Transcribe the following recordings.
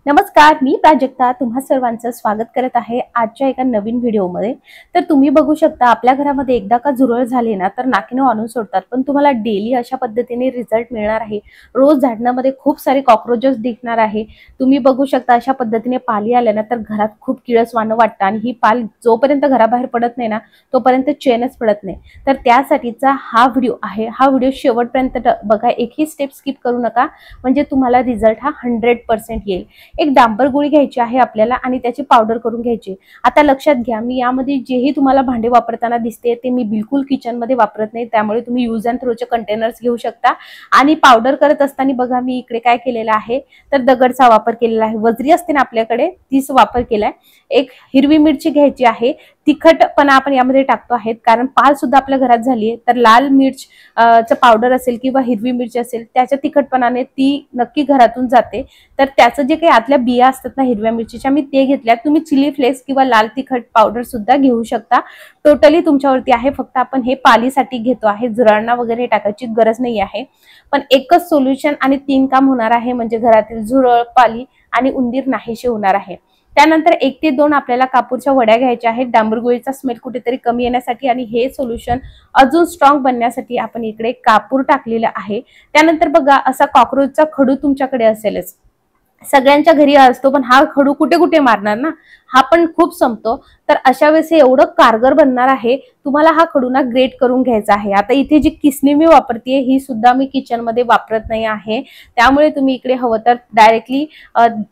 नमस्कार, मी प्राजक्ता तुम्हा सर्वांचं स्वागत करत आहे आजच्या एका नवीन व्हिडिओमध्ये। तर तुम्ही बघू शकता आपल्या घरामध्ये एकदा का झुरळ झाले ना तर नाकीने आणून सोडतात, पण तुम्हाला डेली अशा पद्धतीने रिझल्ट मिळणार आहे। रोज झाडण्यामध्ये खूप सारे कॉकरोचेस दिसणार आहे। तुम्ही बघू शकता अशा पद्धतीने पाली आल्या ना तर घरात खूप किळसवाणं वाटतं आणि ही पाल जोपर्यंत घराबाहेर पडत नाही ना तोपर्यंत चैनच पडत नाही। तर त्यासाठीचा हा व्हिडिओ आहे। हा व्हिडिओ शेवटपर्यंत बघा, एकही स्टेप स्किप करू नका, म्हणजे तुम्हाला रिझल्ट हा 100% येईल। एक डांबर गोळी घ्यायची आहे आपल्याला आणि त्याची पावडर करून घ्यायची। आता लक्षात घ्या, मी यामध्ये जेही तुम्हाला भांडे वापरताना दिसते ते मी बिलकुल किचन मध्ये वापरत नाही, त्यामुळे तुम्ही यूज अँड थ्रोचे कंटेनर्स घेऊ शकता। आणि पावडर करत असताना बघा मी इकडे काय केलेलं आहे तर दगडचा वापर केलेला आहे। वजरी असते ना आपल्याकडे तीच वापर केलाय। एक हिरवी मिरची घ्यायची आहे, तिखटपणा आपण यामध्ये टाकतो आहे कारण पाल सुद्धा आपल्या घरात झाली आहे, तर लाल मिर्च चं पावडर असेल किंवा हिरवी मिरची असेल त्याच्या तिखटपणाने ती नक्की घरातून जाते। तर त्याचं जे काही आतल्या बिया असतात ना हिरव्या मिरचीच्या मी ते घेतल्या। तुम्ही चिली फ्लेक्स किंवा लाल तिखट पावडर सुद्धा घेऊ शकता, टोटली तुमच्यावरती आहे। फक्त आपण हे पालीसाठी घेतो आहे, झुरळांना वगैरे टाकायची गरज नाही आहे। पण एकच सोल्युशन आणि 3 काम होणार आहे, म्हणजे घरातील झुरळ, पाली आणि उंदीर नाहीसे होणार आहे। त्यानंतर 1 ते 2 आपल्याला कापूरच्या वड्या घ्यायच्या आहेत, डांबर गोळीचा स्मेल कुठेतरी कमी येण्यासाठी आणि हे सोल्युशन अजून स्ट्रॉंग बनण्यासाठी आपण इकडे कापूर टाकलेला आहे। त्यानंतर बघा असा कॉकरोचचा खडू तुमच्याकडे असेलच, सगळ्यांच्या घरी असतो, पण हा खडू कुठे कुठे मारणार ना, हा पण खूप संपतो। तर अशा वेळेस हे एवढं कारगर बनणार आहे। तुम्हाला हा खडू ना ग्रेट करून घ्यायचा आहे। आता इथे जी किसणी मी वापरते ही सुद्धा मी किचन मध्ये वापरत नाही आहे, त्यामुळे तुम्ही इकडे हवं तर डायरेक्टली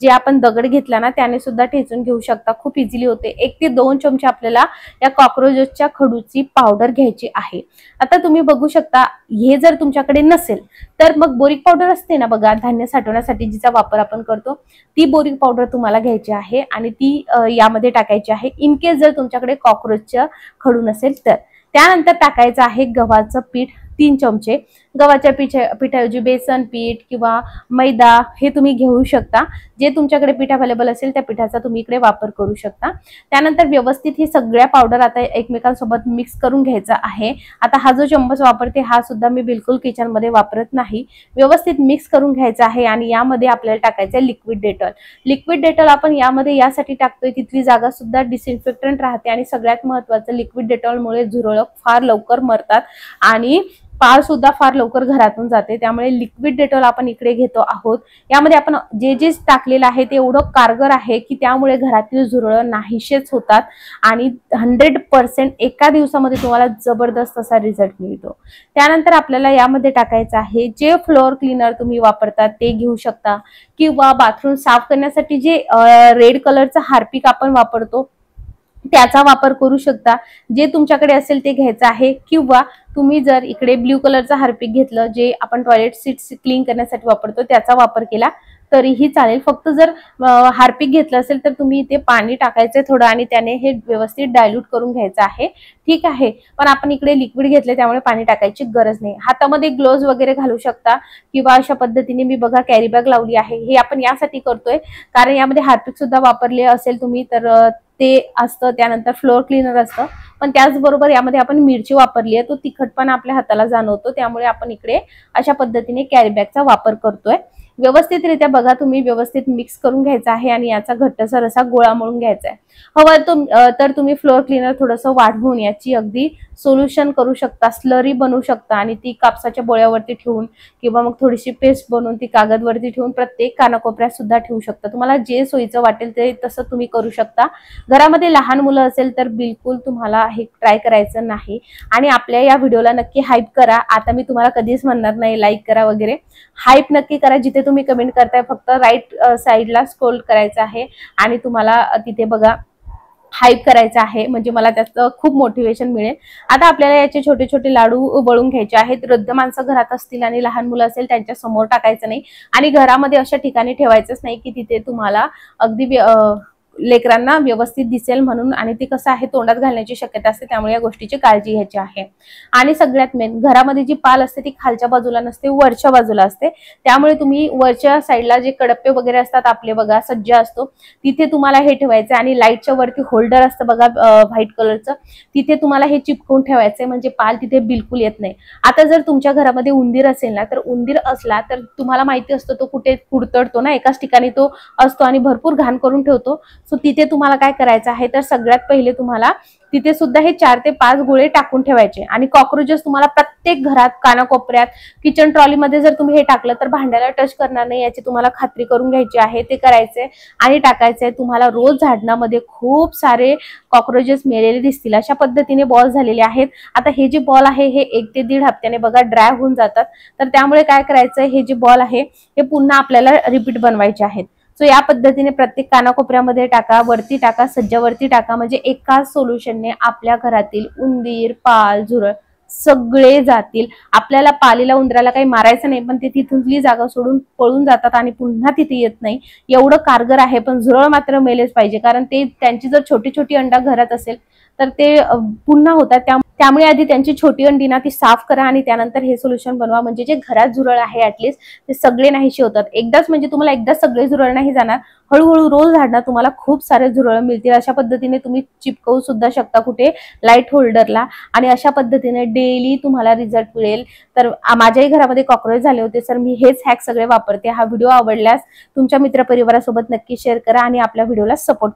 जे आपण दगड घेतला ना त्याने सुद्धा ठेचून घेऊ शकता, खूप इझिली होते। 1 ते 2 चमचे आपल्याला या कॉकरोचच्या खडूची पावडर घ्यायची आहे। आता तुम्ही बघू शकता, हे जर तुमच्याकडे नसेल तर मग बोरिक पावडर असते ना बघा धान्य साठवण्यासाठी जिचा वापर आपण करतो, ती बोरिक पावडर तुम्हाला घ्यायची आहे आणि ती यामध्ये टाकायची आहे, इन केस जर तुमच्याकडे कॉकरोचचा खडू नसेल तर। त्यानंतर टाकायचं आहे गव्हाचं पीठ 3 चमचे। गव्हाच्या पिठाऐवजी बेसन पीठ किंवा मैदा हे तुम्ही घेऊ शकता, जे तुमच्याकडे पीठ अवेलेबल असेल त्या पिठाचा तुम्ही इकडे वापर करू शकता। त्यानंतर व्यवस्थित ही सगळ्या पावडर आता एकमेकांसोबत मिक्स करून घ्यायचा आहे। आता हा जो चम्मच वापरते हा सुद्धा मी बिलकुल किचन मध्ये वापरत नाही। व्यवस्थित मिक्स करून घ्यायचा आहे आणि यामध्ये आपल्याला टाकायचं आहे लिक्विड डेटॉल। लिक्विड डेटॉल आपण यामध्ये यासाठी टाकतोय तिथली जागा सुद्धा डिसइन्फेक्टंट राहते आणि सगळ्यात महत्त्वाचं लिक्विड डेटॉलमुळे झुरळ फार लवकर मरतात आणि पाल सुद्धा फार लवकर घरातून जाते, त्यामुळे लिक्विड डेटॉल आपण इकडे घेतो आहोत। यामध्ये आपण जे जे टाकलेलं आहे ते एवढं कारगर आहे की त्यामुळे घरातील झुरळ नाहीशेच होतात आणि 100% एका दिवसामध्ये तुम्हाला जबरदस्त असा रिझल्ट मिळतो। त्यानंतर आपल्याला यामध्ये टाकायचं आहे जे फ्लोअर क्लीनर तुम्ही वापरतात ते घेऊ शकता, किंवा बाथरूम साफ करण्यासाठी जे रेड कलरचा हार्पिक आपण वापरतो त्याचा वापर करू शकता, जे तुमच्याकडे असेल ते घ्यायचं आहे। किंवा तुम्ही जर इकडे ब्ल्यू कलरचा हार्पिक घेतलं जे आपण टॉयलेट सीट्स क्लीन करण्यासाठी वापरतो त्याचा वापर केला तरीही चालेल। फक्त जर हार्पिक घेतलं असेल तर तुम्ही इथे पाणी टाकायचं थोडं आणि त्याने हे व्यवस्थित डायल्यूट करून घ्यायचं आहे, ठीक आहे। पण आपण इकडे लिक्विड घेतले त्यामुळे पाणी टाकायची गरज नाही। हातामध्ये ग्लोव्ज वगैरे घालू शकता किंवा अशा पद्धतीने मी बघा कॅरी बॅग लावली आहे। हे आपण यासाठी करतोय कारण यामध्ये हार्पिक सुद्धा वापरले असेल तुम्ही तर ते असतं, त्यानंतर फ्लोअर क्लीनर असतं, पण त्याचबरोबर यामध्ये आपण मिरची वापरली आहे, तो तिखटपणा आपल्या हाताला जाणवतो, त्यामुळे आपण इकडे अशा पद्धतीने कॅरी बॅगचा वापर करतोय। व्यवस्थितरित्या बघा तुम्ही व्यवस्थित मिक्स करून घ्यायचा आहे आणि याचा घट्टसर असा गोळा मळून घ्यायचा आहे। हवं तर तुम्ही फ्लोअर क्लीनर थोडंसं वाढवून याची अगदी सोल्युशन करू शकता, स्लरी बनवू शकता आणि ती कापसाच्या बोळ्यावरती ठेवून किंवा मग थोडीशी पेस्ट बनवून ती कागदवरती ठेवून प्रत्येक कानाकोपऱ्यात सुद्धा ठेवू शकता। तुम्हाला जे सोयीचं वाटेल ते तसं तुम्ही करू शकता। घरामध्ये लहान मुलं असेल तर बिलकुल तुम्हाला हे ट्राय करायचं नाही आणि आपल्या या व्हिडिओला नक्की हाईप करा। आता मी तुम्हाला कधीच म्हणणार नाही लाईक करा वगैरे, हाईप नक्की करा। जिथे तुम्ही कमेंट करताय फक्त राईट साईडला स्क्रोल करायचं आहे आणि तुम्हाला तिथे बघा हाईप करायचं आहे, म्हणजे मला त्याचं खूप मोटिवेशन मिळेल। आता आपल्याला याचे छोटे छोटे लाडू वळून घ्यायचे आहेत। वृद्ध माणसं घरात असतील आणि लहान मुलं असेल त्यांच्या समोर टाकायचं नाही आणि घरामध्ये अशा ठिकाणी ठेवायचंच नाही की तिथे तुम्हाला अगदी लेकरांना व्यवस्थित दिसेल म्हणून, आणि ते कसं आहे तोंडात घालण्याची शक्यता असते, त्यामुळे या गोष्टीची काळजी घ्यायची आहे। आणि सगळ्यात मेन, घरामध्ये जी पाल असते ती खालच्या बाजूला नसते, वरच्या बाजूला असते, त्यामुळे तुम्ही वरच्या साईडला जे कडप्पे वगैरे असतात आपले बघा, सज्जा असतो तिथे तुम्हाला हे ठेवायचं, आणि लाईटच्या वरती होल्डर असतं बघा व्हाईट कलरचं, तिथे तुम्हाला हे चिपकवून ठेवायचंय, म्हणजे पाल तिथे बिलकुल येत नाही। आता जर तुमच्या घरामध्ये उंदीर असेल ना, तर उंदीर असला तर तुम्हाला माहिती असतं तो कुठे कुडतडतो ना, एकाच ठिकाणी तो असतो आणि भरपूर घाण करून ठेवतो। सो तिथे तुम्हाला काय करायचं आहे, तर सगळ्यात पहिले तुम्हाला तिथे सुद्धा हे 4 ते 5 गोळे टाकून ठेवायचे। आणि कॉक्रोचेस तुम्हाला प्रत्येक घरात, कानाकोपऱ्यात, किचन ट्रॉलीमध्ये जर तुम्ही हे टाकलं तर भांड्याला टच करणार नाही, याची तुम्हाला खात्री करून घ्यायची आहे। ते करायचंय आणि टाकायचंय। तुम्हाला रोज झाडणामध्ये खूप सारे कॉक्रोचेस मेलेले दिसतील, अशा पद्धतीने बॉल झालेले आहेत। आता हे जे बॉल आहे हे 1 ते 1.5 हप्त्याने बघा ड्राय होऊन जातात, तर त्यामुळे काय करायचंय, हे जे बॉल आहे हे पुन्हा आपल्याला रिपीट बनवायचे आहेत। सो या पद्धतीने प्रत्येक कानाकोपऱ्यामध्ये टाका, वरती टाका, सज्जावरती टाका, म्हणजे एकाच सोल्युशनने आपल्या घरातील उंदीर, पाल, झुरळ सगळे जातील। आपल्याला पालीला, उंदराला काही मारायचं नाही, पण ते तिथूनली जागा सोडून पळून जातात आणि पुन्हा तिथे येत नाही, एवढं कारगर आहे। पण झुरळ मात्र मेलेच पाहिजे, कारण ते त्यांची जर छोटी छोटी अंडा घरात असेल तर ते पुन्हा होतात। त्यामुळे आधी त्यांची छोटी अंडी ना ती साफ करा आणि त्यानंतर हे सोल्युशन बनवा, म्हणजे जे घरात झुरळ आहे ऍटलीस्ट ते सगळे नाहीसे होतात। एकदाच म्हणजे तुम्हाला एकदाच सगळे झुरळ नाही जाणार, हळूहळू रोज झाडणार तुम्हाला खूप सारे झुरळ मिळतील। अशा पद्धतीने तुम्ही चिपकवू सुद्धा शकता कुठे, लाईट होल्डरला, आणि अशा पद्धतीने डेली तुम्हाला रिझल्ट मिळेल। तर माझ्याही घरामध्ये कॉक्रोच झाले होते, सर मी हेच हॅक सगळे वापरते। हा व्हिडिओ आवडल्यास तुमच्या मित्रपरिवारासोबत नक्की शेअर करा आणि आपल्या व्हिडिओला सपोर्ट